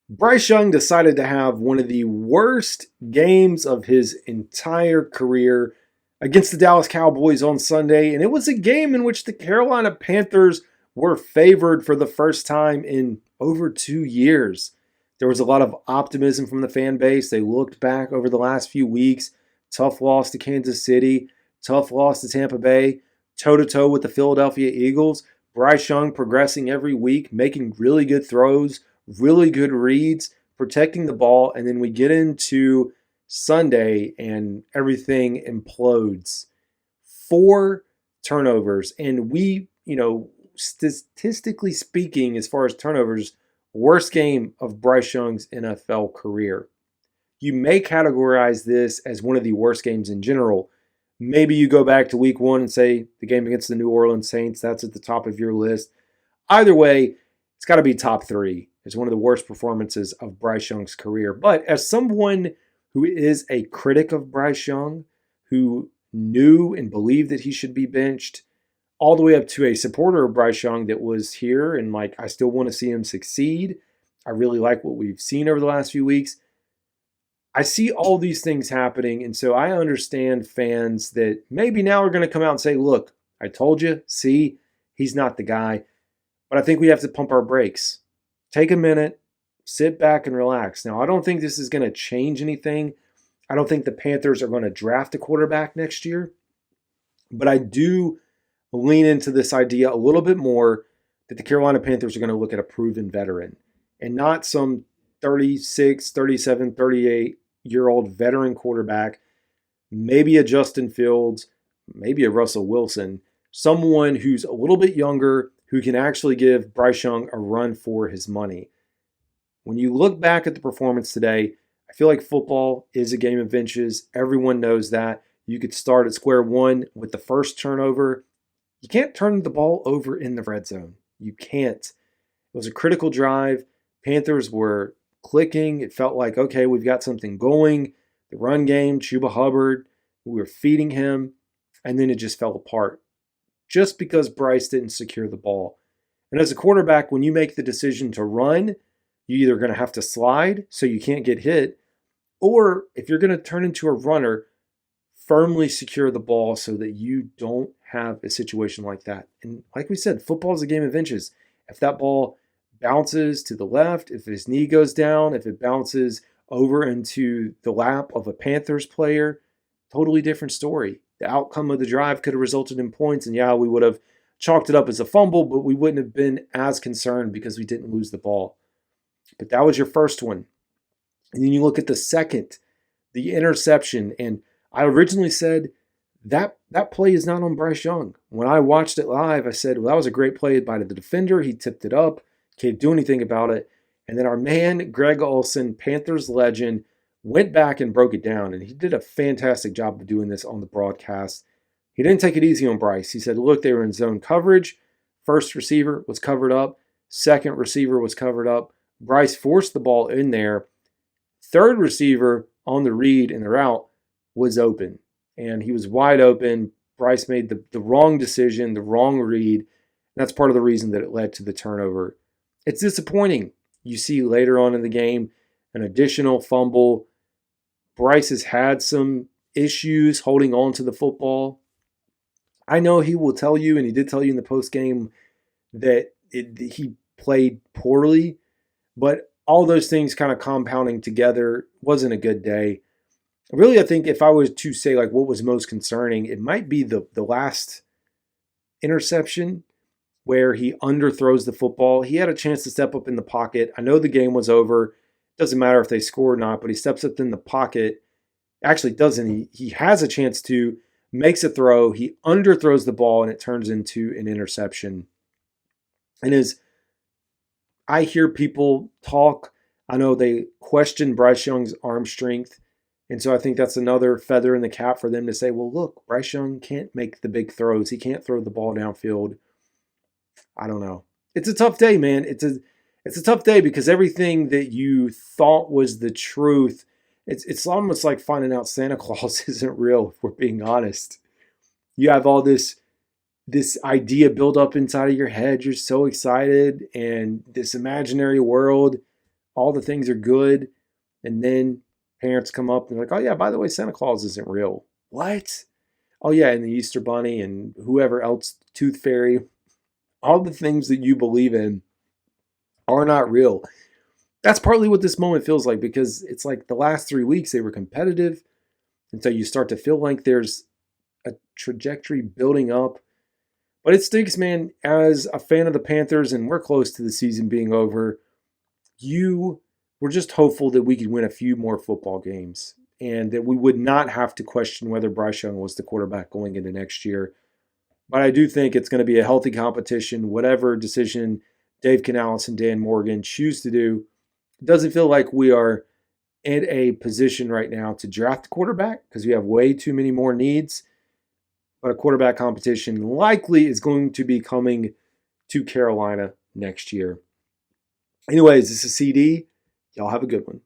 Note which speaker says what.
Speaker 1: Bryce Young decided to have one of the worst games of his entire career against the Dallas Cowboys on Sunday, and it was a game in which the Carolina Panthers were favored for the first time in over 2 years. There was a lot of optimism from the fan base. They looked back over the last few weeks. Tough loss to Kansas City, tough loss to Tampa Bay, toe-to-toe with the Philadelphia Eagles. Bryce Young progressing every week, making really good throws, really good reads, protecting the ball, and then we get into Sunday and everything implodes. 4 turnovers, and statistically speaking, as far as turnovers, worst game of Bryce Young's NFL career. You may categorize this as one of the worst games in general. Maybe you go back to week 1 and say the game against the New Orleans Saints, that's at the top of your list. Either way, it's got to be top 3. It's one of the worst performances of Bryce Young's career. But as someone who is a critic of Bryce Young, who knew and believed that he should be benched, all the way up to a supporter of Bryce Young that was here and I still want to see him succeed. I really like what we've seen over the last few weeks. I see all these things happening, and so I understand fans that maybe now are going to come out and say, look, I told you, see, he's not the guy. But I think we have to pump our brakes. Take a minute, sit back and relax. Now, I don't think this is going to change anything. I don't think the Panthers are going to draft a quarterback next year. But I do lean into this idea a little bit more that the Carolina Panthers are going to look at a proven veteran and not some 36, 37, 38-year-old veteran quarterback, maybe a Justin Fields, maybe a Russell Wilson, someone who's a little bit younger, who can actually give Bryce Young a run for his money. When you look back at the performance today, I feel like football is a game of inches. Everyone knows that. You could start at square one with the first turnover. You can't turn the ball over in the red zone. You can't. It was a critical drive. Panthers were clicking. It felt like, okay, we've got something going. The run game, Chuba Hubbard, we were feeding him, and then it just fell apart just because Bryce didn't secure the ball. And as a quarterback, when you make the decision to run, you're either going to have to slide so you can't get hit, or if you're going to turn into a runner, firmly secure the ball so that you don't have a situation like that. And like we said, football is a game of inches. If that ball bounces to the left, if his knee goes down, if it bounces over into the lap of a Panthers player, totally different story. The outcome of the drive could have resulted in points, and yeah, we would have chalked it up as a fumble, but we wouldn't have been as concerned because we didn't lose the ball. But that was your first one. And then you look at the second, the interception, and I originally said that play is not on Bryce Young. When I watched it live, I said, well, that was a great play by the defender. He tipped it up, can't do anything about it. And then our man, Greg Olsen, Panthers legend, went back and broke it down, and he did a fantastic job of doing this on the broadcast. He didn't take it easy on Bryce. He said, look, they were in zone coverage. First receiver was covered up. Second receiver was covered up. Bryce forced the ball in there. Third receiver on the read and the route was open, and he was wide open. Bryce made the wrong decision, the wrong read. That's part of the reason that it led to the turnover. It's disappointing. You see later on in the game an additional fumble. Bryce has had some issues holding on to the football. I know he will tell you, and he did tell you in the postgame, that he played poorly, but all those things kind of compounding together wasn't a good day. Really, I think if I was to say what was most concerning, it might be the last interception where he underthrows the football. He had a chance to step up in the pocket. I know the game was over. Doesn't matter if they score or not, but he steps up in the pocket. Actually doesn't. He has a chance to, makes a throw. He underthrows the ball, and it turns into an interception. And as I hear people talk, I know they question Bryce Young's arm strength. And so I think that's another feather in the cap for them to say, well, look, Bryce Young can't make the big throws. He can't throw the ball downfield. I don't know. It's a tough day, man. It's a tough day because everything that you thought was the truth, it's almost like finding out Santa Claus isn't real, if we're being honest. You have all this idea built up inside of your head. You're so excited, and this imaginary world, all the things are good, and then parents come up and they're like, oh yeah, by the way, Santa Claus isn't real. What? Oh yeah, and the Easter Bunny and whoever else, Tooth Fairy, all the things that you believe in are not real. That's partly what this moment feels like, because it's like the last 3 weeks they were competitive, and so you start to feel like there's a trajectory building up. But it stinks, man. As a fan of the Panthers, and we're close to the season being over, you were just hopeful that we could win a few more football games and that we would not have to question whether Bryce Young was the quarterback going into next year. But I do think it's going to be a healthy competition. Whatever decision Dave Canales and Dan Morgan choose to do, it doesn't feel like we are in a position right now to draft a quarterback because we have way too many more needs. But a quarterback competition likely is going to be coming to Carolina next year. Anyways, this is CD. Y'all have a good one.